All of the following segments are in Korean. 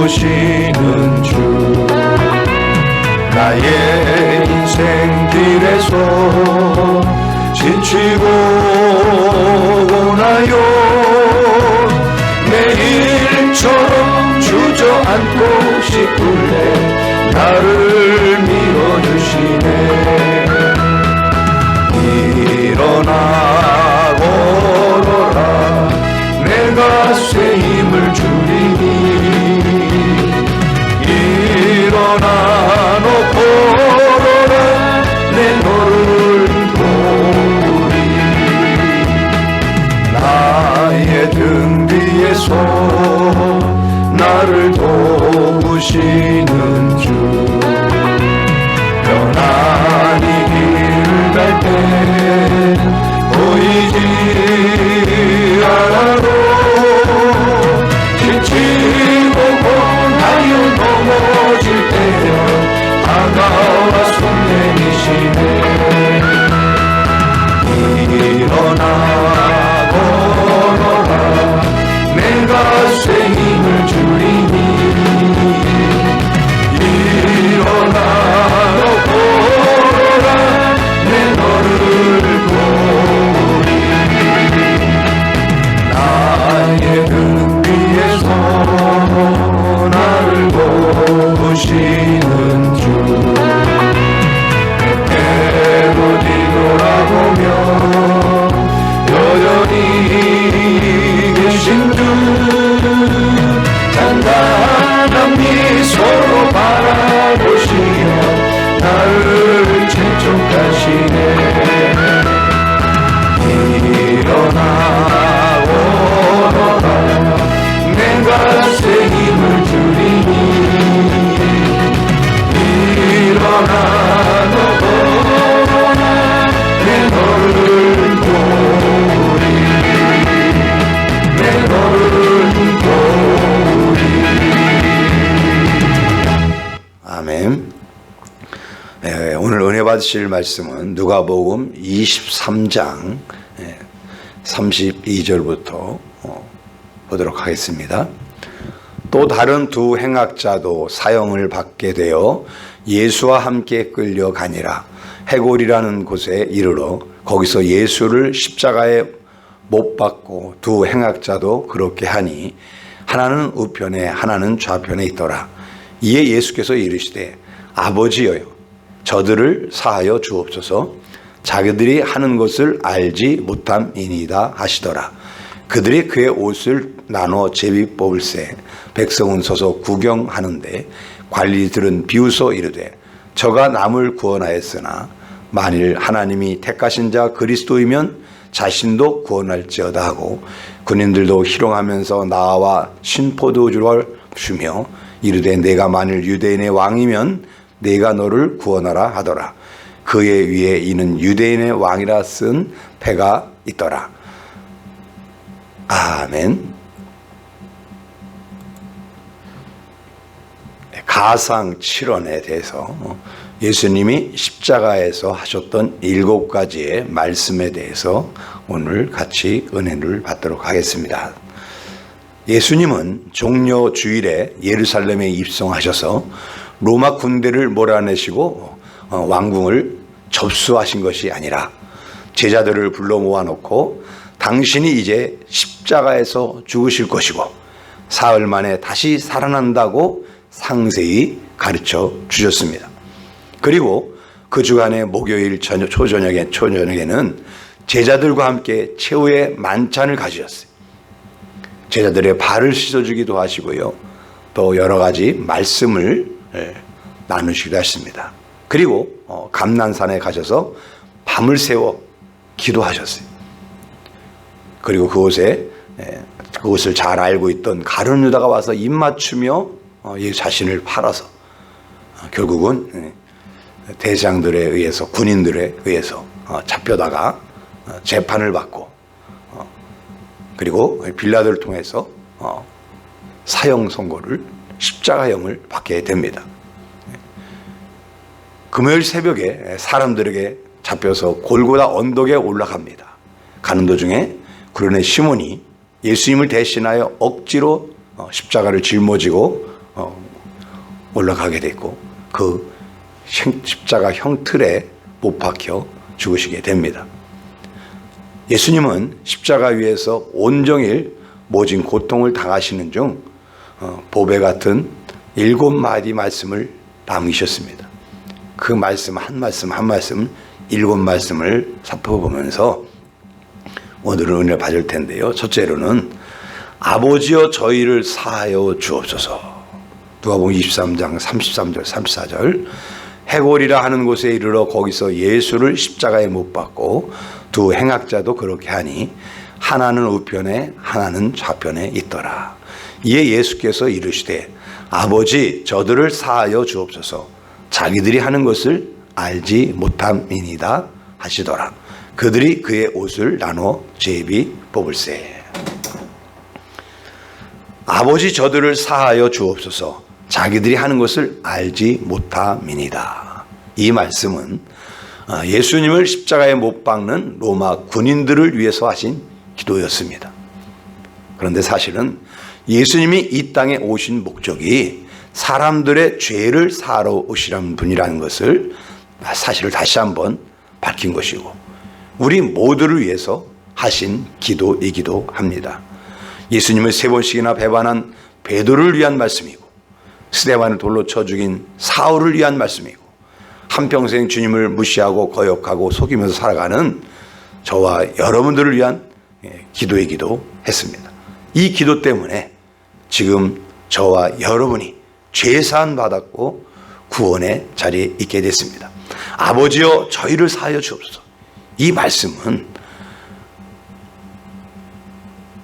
도우시는 주, 나의 인생 길에서 지치고 오나요. 매일처럼 주저앉고 싶을래 나를 밀어주시네. 일어나 걸어라, 내가 새 힘을 주리니. 일어나 너 걸어라, 내 너를 도우리. 나의 등 뒤에서 나를 도우시는 주, 편안히 길 갈 때 보이지 않아도 지치고 고나요 넘어질 때면 다가와 손 내미시네. 일어나 걸어라, 내가 새 힘을 주리니. 일어나 너 걸어라, 내 너를 도우리. 나의 등 위에서 나를 도우시는 주, 때때로 뒤돌아보며 여전히 계신 주, 단단한 미소로 바라보시며 나를 채촉하시네. 일어나 걸어라, 내가 새 힘을 주리니. 일어나 너 걸어라, 내 너를 도우리. 내 너를 도우리. 아멘. 오늘 은혜 받으실 말씀은 누가복음 23장 32절부터 보도록 하겠습니다. 또 다른 두 행악자도 사형을 받게 되어 예수와 함께 끌려가니라. 해골이라는 곳에 이르러 거기서 예수를 십자가에 못 박고 두 행악자도 그렇게 하니 하나는 우편에 하나는 좌편에 있더라. 이에 예수께서 이르시되 아버지여여, 저들을 사하여 주옵소서. 자기들이 하는 것을 알지 못함이니이다 하시더라. 그들이 그의 옷을 나눠 제비 뽑을새 백성은 서서 구경하는데 관리들은 비웃어 이르되 저가 남을 구원하였으나 만일 하나님이 택하신 자 그리스도이면 자신도 구원할지어다 하고 군인들도 희롱하면서 나와 신포도주를 주며 이르되 내가 만일 유대인의 왕이면 내가 너를 구원하라 하더라. 그의 위에 이는 유대인의 왕이라 쓴 패가 있더라. 아멘. 가상 7원에 대해서 예수님이 십자가에서 하셨던 7가지의 말씀에 대해서 오늘 같이 은혜를 받도록 하겠습니다. 예수님은 종려 주일에 예루살렘에 입성하셔서 로마 군대를 몰아내시고 왕궁을 접수하신 것이 아니라 제자들을 불러 모아놓고 당신이 이제 십자가에서 죽으실 것이고 사흘 만에 다시 살아난다고 상세히 가르쳐 주셨습니다. 그리고 그 주간의 목요일 초저녁에는 제자들과 함께 최후의 만찬을 가지셨어요. 제자들의 발을 씻어주기도 하시고요, 또 여러 가지 말씀을 나누시기도 하십니다. 그리고 감난산에 가셔서 밤을 새워 기도하셨어요. 그리고 그곳을 잘 알고 있던 가룟 유다가 와서 입맞추며 자신을 팔아서 결국은 대장들에 의해서, 군인들에 의해서 잡혀다가 재판을 받고 그리고 빌라도를 통해서 사형 선고를, 십자가형을 받게 됩니다. 금요일 새벽에 사람들에게 잡혀서 골고다 언덕에 올라갑니다. 가는 도중에 구레네 시몬이 예수님을 대신하여 억지로 십자가를 짊어지고 올라가게 됐고 그 십자가 형틀에 못 박혀 죽으시게 됩니다. 예수님은 십자가 위에서 온종일 모진 고통을 당하시는 중 보배 같은 7마디 말씀을 남기셨습니다. 그 말씀 한 말씀 7말씀을 살펴보면서 오늘은 은혜를 받을 텐데요. 첫째로는 아버지여 저희를 사하여 주옵소서. 누가복음 23장 33절 34절 해골이라 하는 곳에 이르러 거기서 예수를 십자가에 못 박고 두 행악자도 그렇게 하니 하나는 우편에 하나는 좌편에 있더라. 이에 예수께서 이르시되 아버지 저들을 사하여 주옵소서. 자기들이 하는 것을 알지 못함이니이다 하시더라. 그들이 그의 옷을 나눠 제비 뽑을세. 아버지 저들을 사하여 주옵소서. 자기들이 하는 것을 알지 못함이니이다. 이 말씀은 예수님을 십자가에 못 박는 로마 군인들을 위해서 하신 기도였습니다. 그런데 사실은 예수님이 이 땅에 오신 목적이 사람들의 죄를 사하러 오시라는 분이라는 것을 사실을 다시 한번 밝힌 것이고 우리 모두를 위해서 하신 기도이기도 합니다. 예수님을 3번씩이나 배반한 베드로를 위한 말씀이고 스데반을 돌로 쳐 죽인 사울을 위한 말씀이고 한평생 주님을 무시하고 거역하고 속이면서 살아가는 저와 여러분들을 위한 기도이기도 했습니다. 이 기도 때문에 지금 저와 여러분이 죄사함 받았고 구원의 자리에 있게 됐습니다. 아버지여 저희를 사하여 주옵소서. 이 말씀은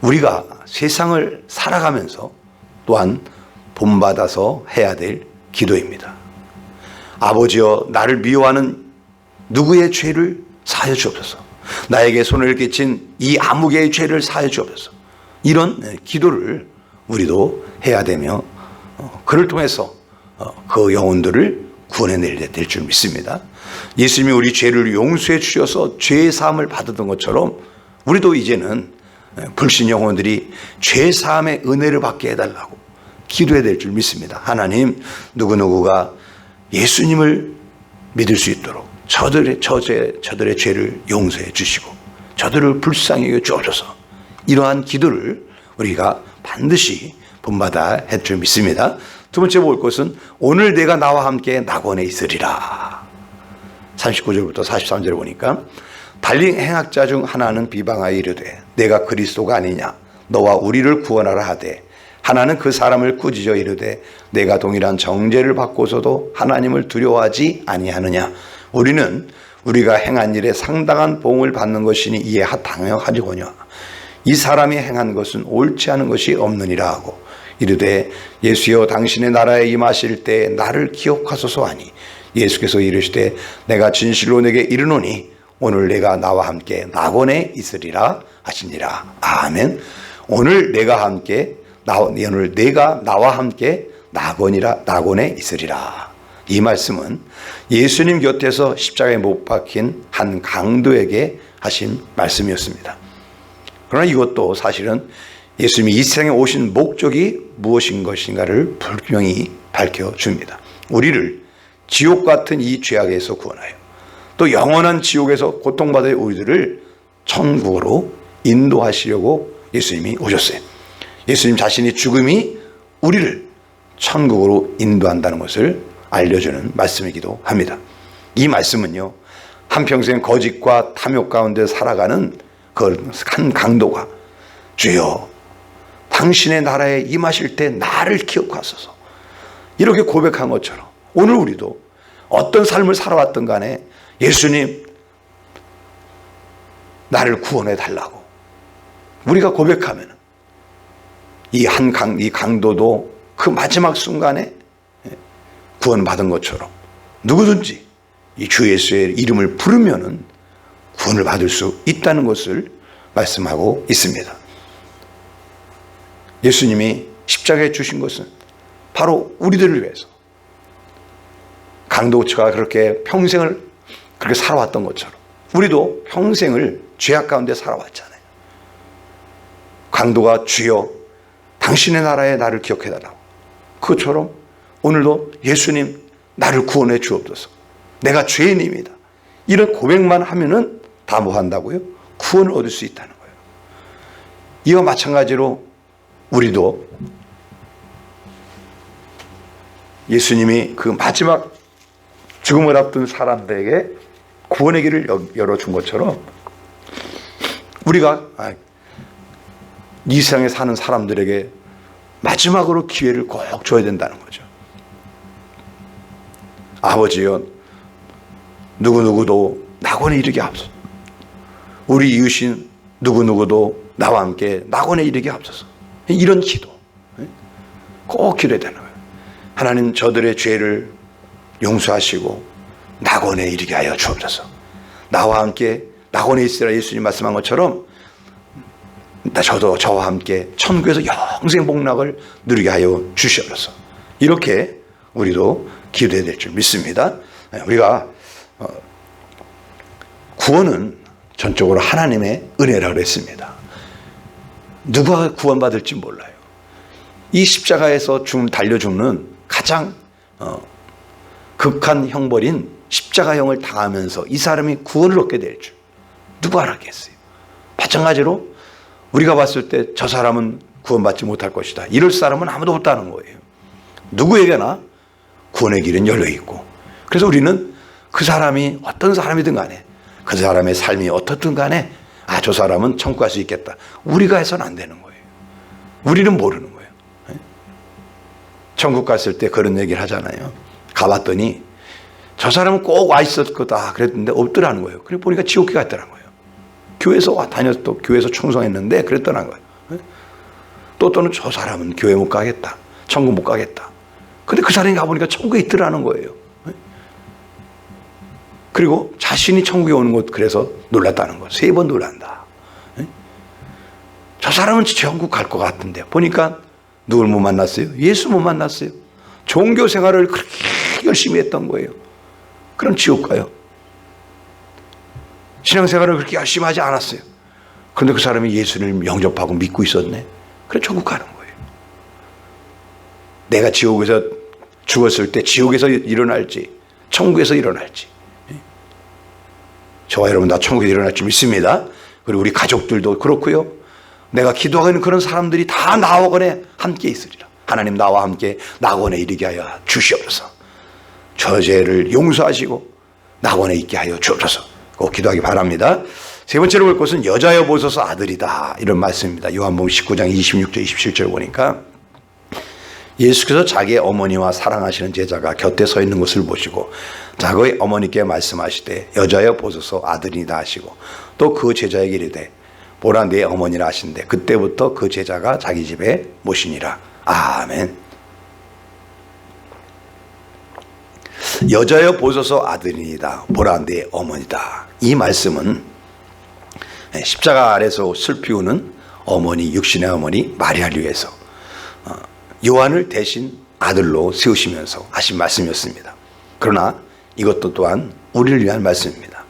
우리가 세상을 살아가면서 또한 본받아서 해야 될 기도입니다. 아버지여 나를 미워하는 누구의 죄를 사하여 주옵소서. 나에게 손을 끼친 이 아무개의 죄를 사하여 주옵소서. 이런 기도를 우리도 해야 되며 그를 통해서 그 영혼들을 구원해내야 될 줄 믿습니다. 예수님이 우리 죄를 용서해 주셔서 죄의 사함을 받았던 것처럼 우리도 이제는 불신 영혼들이 죄 사함의 은혜를 받게 해달라고 기도해야 될 줄 믿습니다. 하나님 누구누구가 예수님을 믿을 수 있도록 저들의 죄를 용서해 주시고 저들을 불쌍히 여겨 주옵소서. 이러한 기도를 우리가 반드시 본받아야 할 줄 믿습니다. 두 번째 볼 것은 오늘 내가 나와 함께 낙원에 있으리라. 39절부터 43절을 보니까 달리 행악자 중 하나는 비방하여 이르되 내가 그리스도가 아니냐 너와 우리를 구원하라 하되 하나는 그 사람을 꾸짖어 이르되 내가 동일한 정죄를 받고서도 하나님을 두려워하지 아니하느냐. 우리는 우리가 행한 일에 상당한 보응을 받는 것이니 이에 당연하리거냐. 이 사람이 행한 것은 옳지 않은 것이 없느니라 하고 이르되 예수여 당신의 나라에 임하실 때 나를 기억하소서 하니 예수께서 이르시되 내가 진실로 내게 이르노니 오늘 내가 나와 함께 낙원에 있으리라 하시니라. 아멘. 오늘 내가 나와 함께 낙원에 있으리라. 이 말씀은 예수님 곁에서 십자가에 못 박힌 한 강도에게 하신 말씀이었습니다. 그러나 이것도 사실은 예수님이 이 세상에 오신 목적이 무엇인 것인가를 분명히 밝혀줍니다. 우리를 지옥 같은 이 죄악에서 구원하여 또 영원한 지옥에서 고통받을 우리들을 천국으로 인도하시려고 예수님이 오셨어요. 예수님 자신의 죽음이 우리를 천국으로 인도한다는 것을 알려주는 말씀이기도 합니다. 이 말씀은요, 한평생 거짓과 탐욕 가운데 살아가는 그 한 강도가 주여 당신의 나라에 임하실 때 나를 기억하소서 이렇게 고백한 것처럼 오늘 우리도 어떤 삶을 살아왔든 간에 예수님 나를 구원해 달라고 우리가 고백하면 이 강도도 그 마지막 순간에 구원받은 것처럼 누구든지 이 주 예수의 이름을 부르면은 구원을 받을 수 있다는 것을 말씀하고 있습니다. 예수님이 십자가에 주신 것은 바로 우리들을 위해서 강도가 그렇게 평생을 그렇게 살아왔던 것처럼 우리도 평생을 죄악 가운데 살아왔잖아요. 강도가 주여 당신의 나라에 나를 기억해달라고 그것처럼 오늘도 예수님 나를 구원해 주옵소서. 내가 죄인입니다. 이런 고백만 하면은 다 뭐 한다고요? 구원을 얻을 수 있다는 거예요. 이와 마찬가지로 우리도 예수님이 그 마지막 죽음을 앞둔 사람들에게 구원의 길을 열어준 것처럼 우리가 이 세상에 사는 사람들에게 마지막으로 기회를 꼭 줘야 된다는 거죠. 아버지여, 누구누구도 낙원에 이르게 하옵소서. 우리 이웃인 누구누구도 나와 함께 낙원에 이르게 하옵소서. 이런 기도 꼭 기도해야 되는 거예요. 하나님, 저들의 죄를 용서하시고 낙원에 이르게 하여 주옵소서. 나와 함께 낙원에 있으라 예수님 말씀한 것처럼 저도 저와 함께 천국에서 영생 복락을 누리게 하여 주시옵소서. 이렇게 우리도 기도해야 될 줄 믿습니다. 우리가 구원은 전적으로 하나님의 은혜라고 했습니다. 누가 구원받을지 몰라요. 이 십자가에서 달려 죽는 가장 극한 형벌인 십자가형을 당하면서 이 사람이 구원을 얻게 될 줄 누가 알았겠어요. 마찬가지로 우리가 봤을 때 저 사람은 구원받지 못할 것이다, 이럴 사람은 아무도 없다는 거예요. 누구에게나 구원의 길은 열려있고, 그래서 우리는 그 사람이 어떤 사람이든 간에, 그 사람의 삶이 어떻든 간에 저 사람은 천국 갈 수 있겠다, 우리가 해서는 안 되는 거예요. 우리는 모르는 거예요. 천국 갔을 때 그런 얘기를 하잖아요. 가봤더니 저 사람은 꼭 와 있을 거다 그랬는데 없더라는 거예요. 그래 보니까 지옥에 갔더라는 거예요. 교회에서 다녀서 또 교회에서 충성했는데 그랬더라는 거예요. 또는 저 사람은 교회 못 가겠다, 천국 못 가겠다. 근데 그 사람이 가보니까 천국에 있더라는 거예요. 그리고 자신이 천국에 오는 것 그래서 놀랐다는 거. 3번 놀란다. 저 사람은 천국 갈 것 같은데 보니까 누굴 못 만났어요? 예수 못 만났어요. 종교 생활을 그렇게 열심히 했던 거예요. 그럼 지옥 가요. 신앙생활을 그렇게 열심히 하지 않았어요. 그런데 그 사람이 예수를 영접하고 믿고 있었네. 그래 천국 가는 거예요. 내가 지옥에서 죽었을 때 지옥에서 일어날지 천국에서 일어날지, 저와 여러분 다 천국에서 일어날 줄 믿습니다. 그리고 우리 가족들도 그렇고요. 내가 기도하고 있는 그런 사람들이 다 나와 함께 있으리라. 하나님 나와 함께 낙원에 이르게 하여 주시옵소서. 저 죄를 용서하시고 낙원에 있게 하여 주옵소서. 꼭 기도하기 바랍니다. 세 번째로 볼 것은 여자여 보소서 아들이다, 이런 말씀입니다. 요한복음 19장 26절 27절 보니까 예수께서 자기의 어머니와 사랑하시는 제자가 곁에 서 있는 것을 보시고 자기의 어머니께 말씀하시되 여자여 보소서 아들이다 하시고, 또 그 제자에게 이르되 보라 네 어머니라 하신대 그때부터 그 제자가 자기 집에 모시니라. 아멘. 여자여 보소서 아들이다, 보라 네 어머니다. 이 말씀은 십자가 아래서 슬피우는 어머니, 육신의 어머니 마리아를 위해서 요한을 대신 아들로 세우시면서 하신 말씀이었습니다. 그러나 이것도 또한 우리를 위한 말씀입니다.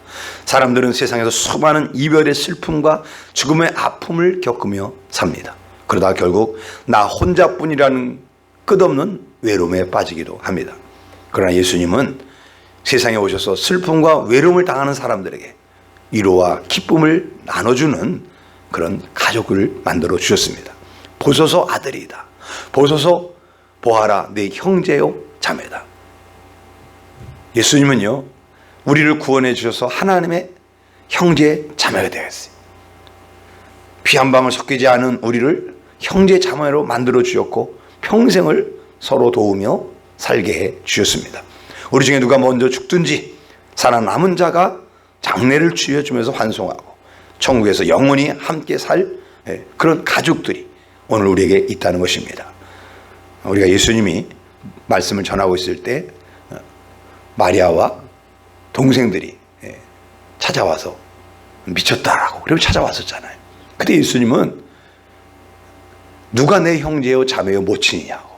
사람들은 세상에서 수많은 이별의 슬픔과 죽음의 아픔을 겪으며 삽니다. 그러다 결국 나 혼자뿐이라는 끝없는 외로움에 빠지기도 합니다. 그러나 예수님은 세상에 오셔서 슬픔과 외로움을 당하는 사람들에게 위로와 기쁨을 나눠주는 그런 가족을 만들어 주셨습니다. 보소서 아들이다, 보소서 보아라 내 형제요 자매다. 예수님은요 우리를 구원해 주셔서 하나님의 형제 자매가 되었어요. 피 한 방울 섞이지 않은 우리를 형제 자매로 만들어 주셨고 평생을 서로 도우며 살게 해 주셨습니다. 우리 중에 누가 먼저 죽든지 살아남은 자가 장례를 치러주면서 환송하고 천국에서 영원히 함께 살 그런 가족들이 오늘 우리에게 있다는 것입니다. 우리가 예수님이 말씀을 전하고 있을 때 마리아와 동생들이 찾아와서 미쳤다라고 그러면 찾아왔었잖아요. 그때 예수님은 누가 내 형제요 자매요 모친이냐고,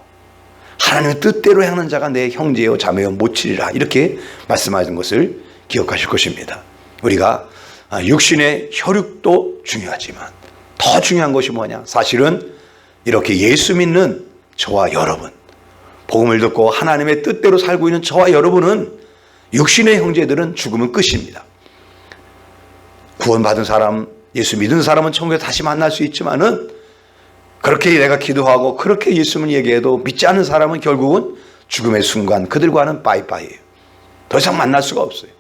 하나님의 뜻대로 행하는 자가 내 형제요 자매요 모친이라 이렇게 말씀하신 것을 기억하실 것입니다. 우리가 육신의 혈육도 중요하지만 더 중요한 것이 뭐냐, 사실은 이렇게 예수 믿는 저와 여러분, 복음을 듣고 하나님의 뜻대로 살고 있는 저와 여러분은 육신의 형제들은 죽으면 끝입니다. 구원받은 사람, 예수 믿은 사람은 천국에 다시 만날 수 있지만은 그렇게 내가 기도하고 그렇게 예수님을 얘기해도 믿지 않는 사람은 결국은 죽음의 순간 그들과는 빠이빠이예요. 더 이상 만날 수가 없어요.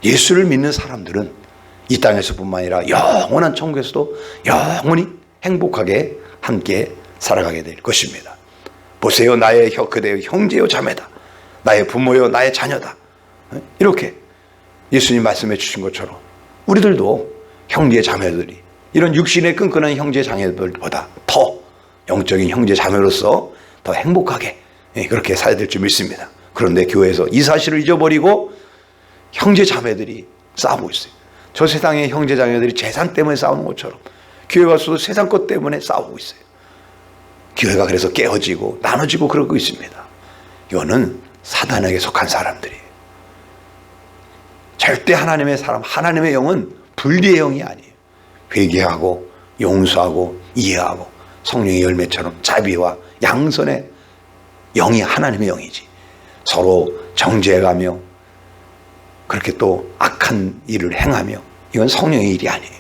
예수를 믿는 사람들은 이 땅에서뿐만 아니라 영원한 천국에서도 영원히 행복하게 함께 살아가게 될 것입니다. 보세요, 나의 그대여 형제요 자매다. 나의 부모요 나의 자녀다. 이렇게 예수님 말씀해 주신 것처럼 우리들도 형제 자매들이 이런 육신의 끈끈한 형제 자매들보다 더 영적인 형제 자매로서 더 행복하게 그렇게 살아야 될 줄 믿습니다. 그런데 교회에서 이 사실을 잊어버리고 형제 자매들이 싸우고 있어요. 저 세상의 형제 자매들이 재산 때문에 싸우는 것처럼 교회 가서도 세상 것 때문에 싸우고 있어요. 교회가 그래서 깨어지고 나눠지고 그러고 있습니다. 이거는 사단에게 속한 사람들이에요. 절대 하나님의 사람, 하나님의 영은 분리의 영이 아니에요. 회개하고 용서하고 이해하고 성령의 열매처럼 자비와 양선의 영이 하나님의 영이지, 서로 정죄해가며 그렇게 또 악한 일을 행하며 이건 성령의 일이 아니에요.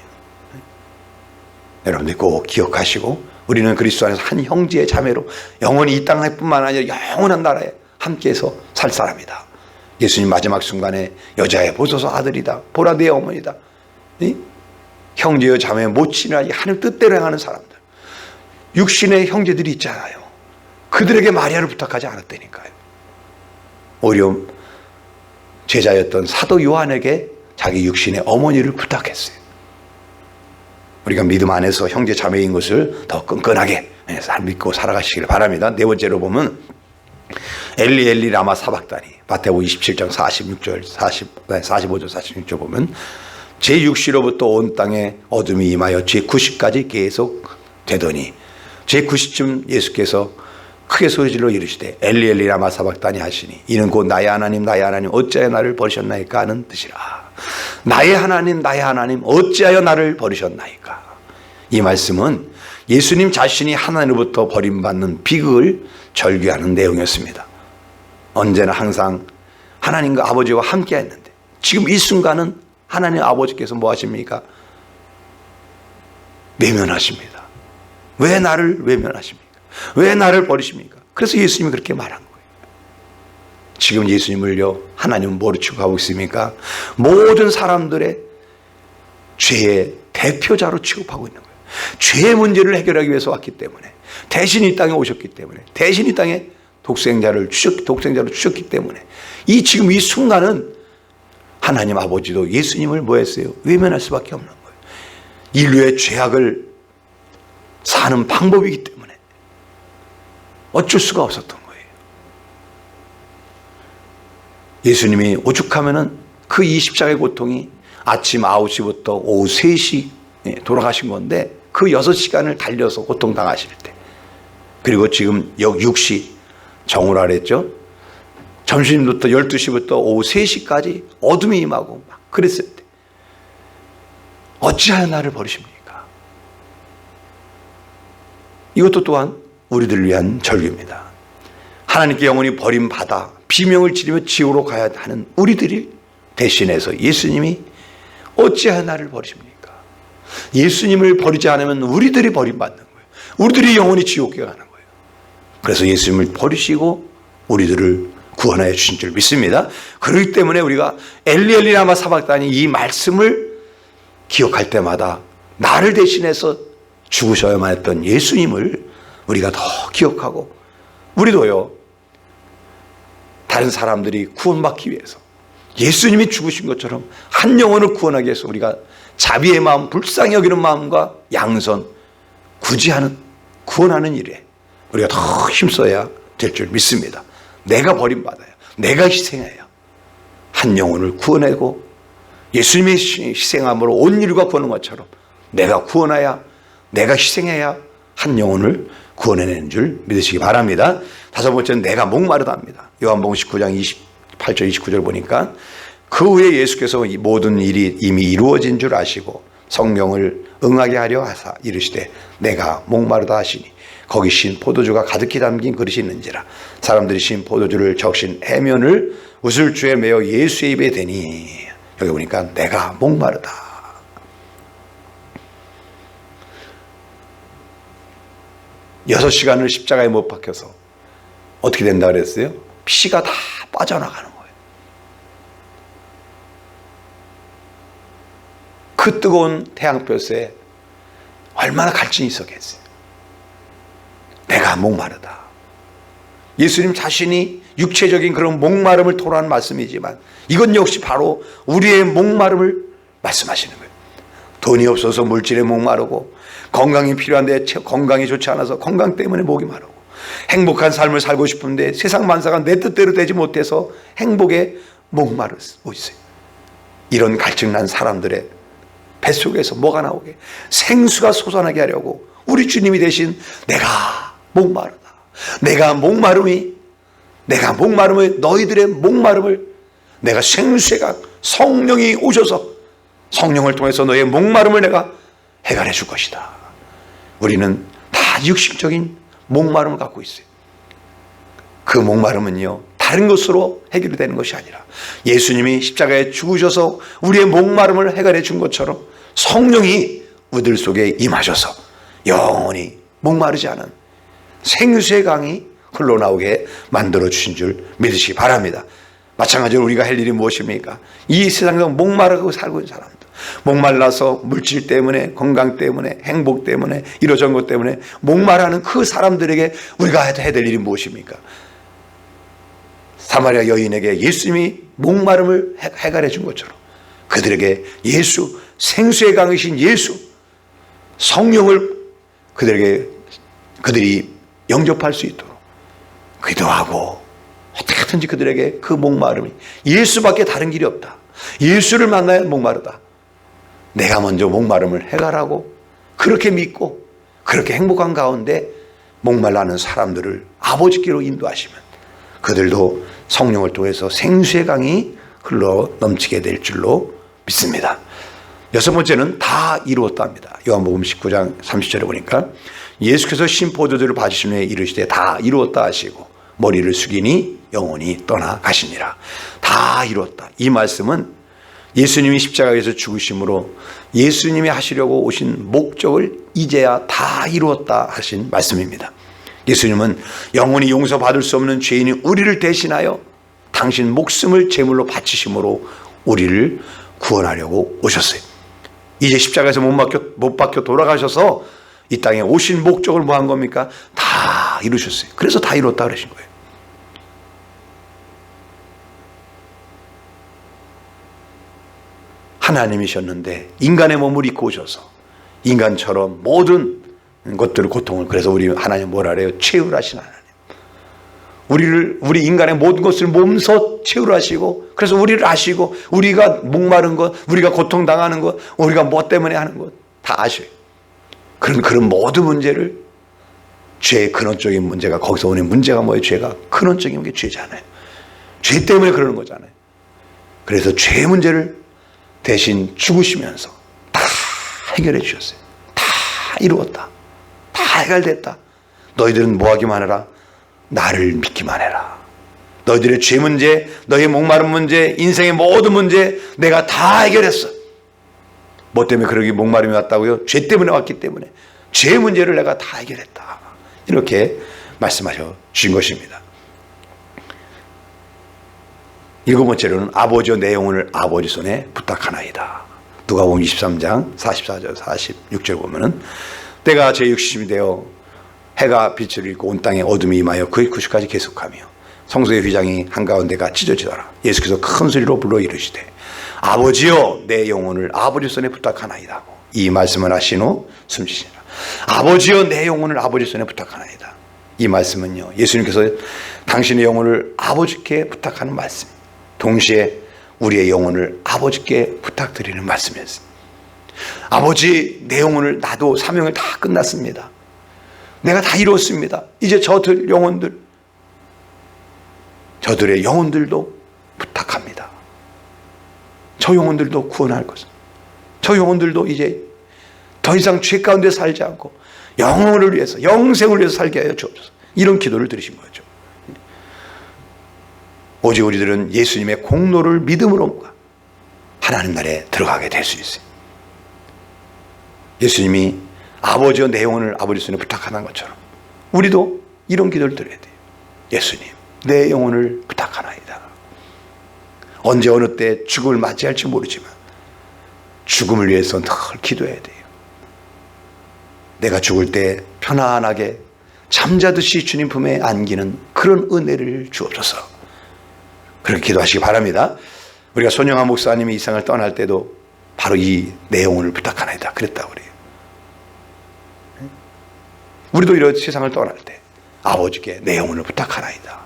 여러분들 꼭 기억하시고 우리는 그리스도 안에서 한 형제의 자매로 영원히 이 땅뿐만 아니라 영원한 나라에 함께해서 살 사람이다. 예수님 마지막 순간에 여자의 보소서 아들이다, 보라 내 어머니다, 형제여 자매 모친이라니 하나님 뜻대로 행하는 사람들, 육신의 형제들이 있잖아요. 그들에게 마리아를 부탁하지 않았다니까요. 오히려 제자였던 사도 요한에게 자기 육신의 어머니를 부탁했어요. 우리가 믿음 안에서 형제 자매인 것을 더 끈끈하게 믿고 살아가시길 바랍니다. 네 번째로 보면 엘리 엘리 라마 사박다니, 마태복음 27장 46절 45절 46절 보면 제6시로부터 온 땅에 어둠이 임하여 제9시까지 계속 되더니 제9시쯤 예수께서 크게 소리질러 이르시되 엘리 엘리 라마 사박다니 하시니 이는 곧 나의 하나님 나의 하나님 어찌하여 나를 버리셨나이까 하는 뜻이라. 나의 하나님 어찌하여 나를 버리셨나이까. 이 말씀은 예수님 자신이 하나님으로부터 버림받는 비극을 절규하는 내용이었습니다. 언제나 항상 하나님과 아버지와 함께 했는데 지금 이 순간은 하나님 아버지께서 뭐 하십니까? 외면하십니다. 왜 나를 외면하십니까? 왜 나를 버리십니까? 그래서 예수님이 그렇게 말한 거예요. 지금 예수님을요, 하나님은 뭐로 취급하고 있습니까? 모든 사람들의 죄의 대표자로 취급하고 있는 거예요. 죄의 문제를 해결하기 위해서 왔기 때문에, 대신 이 땅에 오셨기 때문에, 대신 이 땅에 독생자로 주셨기 때문에 이 지금 이 순간은 하나님 아버지도 예수님을 뭐 했어요? 외면할 수밖에 없는 거예요. 인류의 죄악을 사는 방법이기 때문에 어쩔 수가 없었던 거예요. 예수님이 오죽하면은 그 20장의 고통이 아침 9시부터 오후 3시 돌아가신 건데 그 6시간을 달려서 고통당하실 때, 그리고 지금 6시 정오라 그랬죠. 점심부터 12시부터 오후 3시까지 어둠이 임하고 막 그랬을 때 어찌하여 나를 버리십니까? 이것도 또한 우리들을 위한 절규입니다. 하나님께 영원히 버림받아 비명을 지르며 지옥으로 가야 하는 우리들이 대신해서 예수님이 어찌하여 나를 버리십니까? 예수님을 버리지 않으면 우리들이 버림받는 거예요. 우리들이 영원히 지옥에 가는 거예요. 그래서 예수님을 버리시고 우리들을 구원하여 주신 줄 믿습니다. 그렇기 때문에 우리가 엘리 엘리 라마 사박다니 이 말씀을 기억할 때마다 나를 대신해서 죽으셔야만 했던 예수님을 우리가 더 기억하고, 우리도요, 다른 사람들이 구원받기 위해서 예수님이 죽으신 것처럼 한 영혼을 구원하기 위해서 우리가 자비의 마음, 불쌍히 여기는 마음과 양선, 구제하는, 구원하는 일에 우리가 더 힘써야 될 줄 믿습니다. 내가 버림받아야, 내가 희생해야 한 영혼을 구원하고 예수님의 희생함으로 온 인류가 구하는 것처럼 내가 구원해야, 내가 희생해야 한 영혼을 구원해내는 줄 믿으시기 바랍니다. 다섯 번째는 내가 목마르다입니다. 요한복음 19장 28절 29절 보니까 그 후에 예수께서 이 모든 일이 이미 이루어진 줄 아시고 성령을 응하게 하려 하사 이르시되 내가 목마르다 하시니 거기 신 포도주가 가득히 담긴 그릇이 있는지라. 사람들이 신 포도주를 적신 해면을 우슬주에 메어 예수의 입에 대니, 여기 보니까 내가 목마르다. 6시간을 십자가에 못 박혀서 어떻게 된다 그랬어요? 피가 다 빠져나가는 거예요. 그 뜨거운 태양볕에 얼마나 갈증이 있었겠어요. 내가 목마르다. 예수님 자신이 육체적인 그런 목마름을 토로한 말씀이지만 이건 역시 바로 우리의 목마름을 말씀하시는 거예요. 돈이 없어서 물질에 목마르고, 건강이 필요한데 건강이 좋지 않아서 건강 때문에 목이 마르고, 행복한 삶을 살고 싶은데 세상 만사가 내 뜻대로 되지 못해서 행복에 목마르고 있어요. 이런 갈증난 사람들의 뱃속에서 뭐가 나오게, 생수가 솟아나게 하려고 우리 주님이 대신 내가 목마르다. 내가 목마름을 너희들의 목마름을 내가 생수의 강 성령이 오셔서 성령을 통해서 너의 목마름을 내가 해결해 줄 것이다. 우리는 다 육식적인 목마름을 갖고 있어요. 그 목마름은요, 다른 것으로 해결이 되는 것이 아니라 예수님이 십자가에 죽으셔서 우리의 목마름을 해결해 준 것처럼 성령이 우리들 속에 임하셔서 영원히 목마르지 않은 생수의 강이 흘러나오게 만들어 주신 줄 믿으시기 바랍니다. 마찬가지로 우리가 할 일이 무엇입니까? 이 세상에서 목마르고 살고 있는 사람들, 목말라서 물질 때문에, 건강 때문에, 행복 때문에, 이러저런 것 때문에 목마르는 그 사람들에게 우리가 해야 될 일이 무엇입니까? 사마리아 여인에게 예수님이 목마름을 해결해 준 것처럼 그들에게 예수, 생수의 강이신 예수, 성령을 그들이 영접할 수 있도록 기도하고, 어떻게 하든지 그들에게 그 목마름이, 예수밖에 다른 길이 없다. 예수를 만나야 목마르다. 내가 먼저 목마름을 해결하고 그렇게 믿고 그렇게 행복한 가운데 목말라는 사람들을 아버지께로 인도하시면 그들도 성령을 통해서 생수의 강이 흘러 넘치게 될 줄로 믿습니다. 6번째는 다 이루었다 합니다. 요한복음 19장 30절에 보니까 예수께서 신 포도주를 받으신 후에 이르시되 다 이루었다 하시고 머리를 숙이니 영혼이 떠나가시니라. 다 이루었다. 이 말씀은 예수님이 십자가에서 죽으심으로 예수님이 하시려고 오신 목적을 이제야 다 이루었다 하신 말씀입니다. 예수님은 영원히 용서받을 수 없는 죄인인 우리를 대신하여 당신 목숨을 제물로 바치심으로 우리를 구원하려고 오셨어요. 이제 십자가에서 못 박혀 돌아가셔서 이 땅에 오신 목적을 뭐 한 겁니까? 다 이루셨어요. 그래서 다 이뤘다 그러신 거예요. 하나님이셨는데 인간의 몸을 입고 오셔서 인간처럼 모든 것들을 고통을, 그래서 우리 하나님 뭐라 그래요? 채울하신 하나님. 우리 인간의 모든 것을 몸소 채울하시고, 그래서 우리를 아시고, 우리가 목마른 것, 우리가 고통당하는 것, 우리가 뭐 때문에 하는 것 다 아셔요. 그런 모든 문제를, 죄의 근원적인 문제가, 거기서 오는 문제가 뭐예요? 죄가 근원적인 게 죄잖아요. 죄 때문에 그러는 거잖아요. 그래서 죄의 문제를 대신 죽으시면서 다 해결해 주셨어요. 다 이루었다. 다 해결됐다. 너희들은 뭐 하기만 해라? 나를 믿기만 해라. 너희들의 죄 문제, 너희의 목마른 문제, 인생의 모든 문제 내가 다 해결했어. 뭐 때문에 그러기 목마름이 왔다고요? 죄 때문에 왔기 때문에. 죄 문제를 내가 다 해결했다. 이렇게 말씀하셔 주신 것입니다. 7번째로는 아버지여 내 영혼을 아버지 손에 부탁하나이다. 누가복음 23장 44절 46절 보면은 때가 제60이 되어 해가 빛을 잃고 온 땅에 어둠이 임하여 그의 90까지 계속하며 성소의 휘장이 한가운데가 찢어지더라. 예수께서 큰 소리로 불러 이르시되 아버지여 내 영혼을 아버지 손에 부탁하나이다. 이 말씀을 하신 후 숨지시니라. 아버지여 내 영혼을 아버지 손에 부탁하나이다. 이 말씀은요, 예수님께서 당신의 영혼을 아버지께 부탁하는 말씀, 동시에 우리의 영혼을 아버지께 부탁드리는 말씀이었습니다. 아버지, 내 영혼을, 나도 사명을 다 끝났습니다. 내가 다 이뤘습니다. 이제 저들의 영혼들도 부탁합니다. 저 영혼들도 구원할 것을. 저 영혼들도 이제 더 이상 죄 가운데 살지 않고 영혼을 위해서, 영생을 위해서 살게 하여 주옵소서. 이런 기도를 드리신 거죠. 오직 우리들은 예수님의 공로를 믿음으로 하나님 나라에 들어가게 될 수 있어요. 예수님이 아버지와 내 영혼을 아버지 손에 부탁하는 것처럼 우리도 이런 기도를 드려야 돼요. 예수님, 내 영혼을 부탁하나이다. 언제 어느 때 죽음을 맞이할지 모르지만 죽음을 위해서 늘 기도해야 돼요. 내가 죽을 때 편안하게 잠자듯이 주님 품에 안기는 그런 은혜를 주옵소서. 그렇게 기도하시기 바랍니다. 우리가 손영하 목사님이 이 세상을 떠날 때도 바로 이 내 영혼을 부탁하나이다 그랬다고 그래요. 우리도 이런 세상을 떠날 때 아버지께 내 영혼을 부탁하나이다,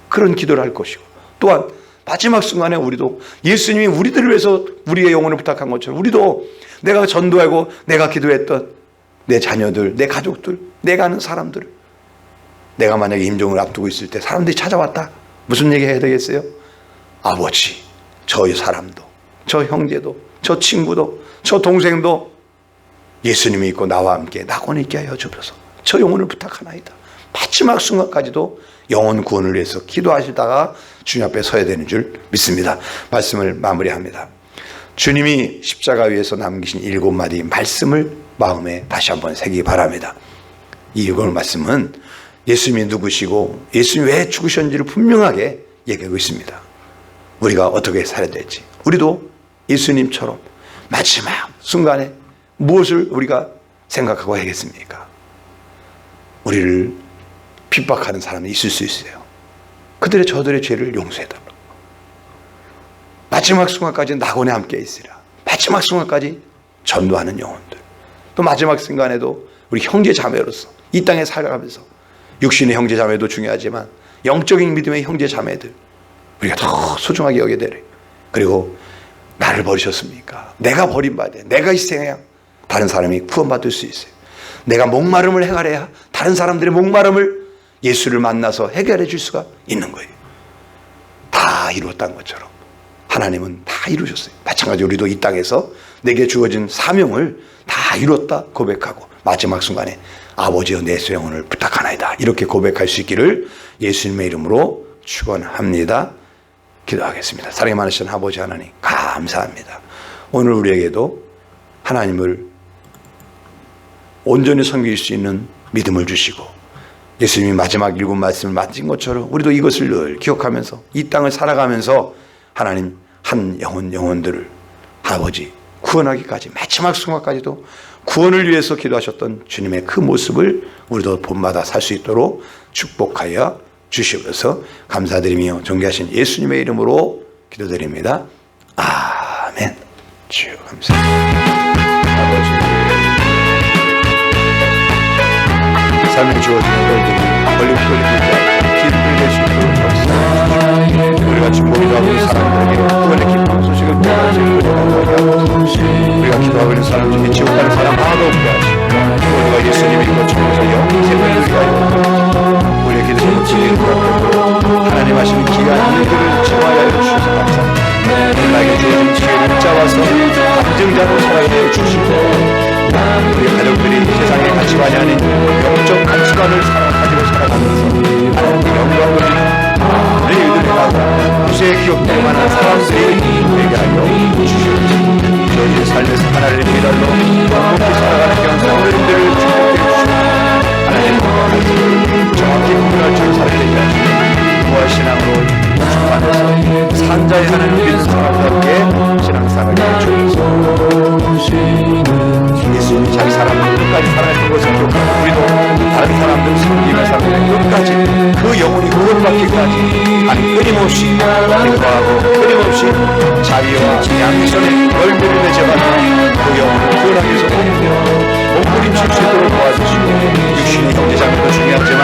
그런 기도를 할 것이고, 또한 마지막 순간에 우리도 예수님이 우리들을 위해서 우리의 영혼을 부탁한 것처럼 우리도 내가 전도하고 내가 기도했던 내 자녀들, 내 가족들, 내가 아는 사람들, 내가 만약에 임종을 앞두고 있을 때 사람들이 찾아왔다, 무슨 얘기 해야 되겠어요? 아버지, 저 사람도, 저 형제도, 저 친구도, 저 동생도 예수님이 있고 나와 함께 낙원에 있게 하여 주옵소서. 저 영혼을 부탁하나이다. 마지막 순간까지도 영혼 구원을 위해서 기도하시다가 주님 앞에 서야 되는 줄 믿습니다. 말씀을 마무리합니다. 주님이 십자가 위에서 남기신 7마디 말씀을 마음에 다시 한번 새기기 바랍니다. 이 7 말씀은 예수님이 누구시고 예수님이 왜 죽으셨는지를 분명하게 얘기하고 있습니다. 우리가 어떻게 살아야 될지, 우리도 예수님처럼 마지막 순간에 무엇을 우리가 생각하고 해야겠습니까? 우리를 핍박하는 사람이 있을 수 있어요. 그들의 저들의 죄를 용서해달라고. 마지막 순간까지 낙원에 함께 있으라. 마지막 순간까지 전도하는 영혼들. 또 마지막 순간에도 우리 형제 자매로서 이 땅에 살아가면서 육신의 형제 자매도 중요하지만 영적인 믿음의 형제 자매들 우리가 더 소중하게 여겨야 되래. 그리고 나를 버리셨습니까? 내가 버림받아야, 내가 희생해야 다른 사람이 구원받을 수 있어요. 내가 목마름을 해결해야 다른 사람들의 목마름을 예수를 만나서 해결해 줄 수가 있는 거예요. 다 이루었다는 것처럼 하나님은 다 이루셨어요. 마찬가지로 우리도 이 땅에서 내게 주어진 사명을 다 이뤘다 고백하고 마지막 순간에 아버지여 내 영혼을 부탁하나이다 이렇게 고백할 수 있기를 예수님의 이름으로 축원합니다. 기도하겠습니다. 사랑이 많으신 아버지 하나님, 감사합니다. 오늘 우리에게도 하나님을 온전히 섬길 수 있는 믿음을 주시고 예수님이 마지막 7 말씀을 마친 것처럼 우리도 이것을 늘 기억하면서 이 땅을 살아가면서 하나님 한 영혼들을 아버지 구원하기까지 마지막 순간까지도 구원을 위해서 기도하셨던 주님의 그 모습을 우리도 본받아 살 수 있도록 축복하여 주시옵소서. 감사드리며 존귀하신 예수님의 이름으로 기도드립니다. 아멘. 주여 감사합니다. 아버지, 삶에 주어진 걸들이 걸림돌이 길을 낼 수 있도록 역사하시옵소서. 우리가 중보기도 하고 있는 사람들에게 구원의 기쁜 소식을 전하시고 우리가 기도하고 있는 사람 중에 지옥 가는 사람 하나도 없게 하시고 우리가 예수님의 이름으로 청해서 영생을 위하여 우리의 기도를 드리고 하나님 하시는 귀한 일들을 체화하여 주셔서 감사합니다. 나에게 주어진 지혜를 잡아서 감증자로 살아가게 주시고 우리 가족들이 세상의 가치관이 아닌 영적 가치관을 가지고 살아가면서 하나님께 영광 돌리는 내 일들을 하고 무수의 기억될 만한 사람들이 되게 하여 주시옵소서. 저희의 삶에서 하나님의 미랄로 행복히 살아가는 경상들을 축복해 주시고 하나님의 말씀을 정확히 구별할 줄 살게 하시고 부활신앙으로 안에서 산자의 하나님 믿는 사람들에게 신앙생활을 해주옵소서. 예수님이 자기 사람을 끝까지 살아냈던 것을 기억하고 우리도 다른 사람들 섬기며 살아낼 끝까지 그 영혼이 구원받기까지 끊임없이 기도하고 끊임없이 자비와 양손에 열매를 맺어가며 그 영혼을 구원하기 위해서 몸부림칠 수 있도록 도와주시고 육신의 형제자매도 중요하지만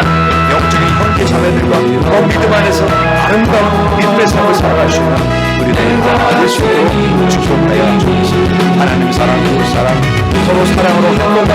영적인 형제자매들과 그 믿음 안에서 아름다운 믿음의 삶을 살아갈 수 있는 우리들의 받을 수 있도록 축복하여 주옵소서. 하나님 사랑, 그 사랑, 서로 사랑으로 한번된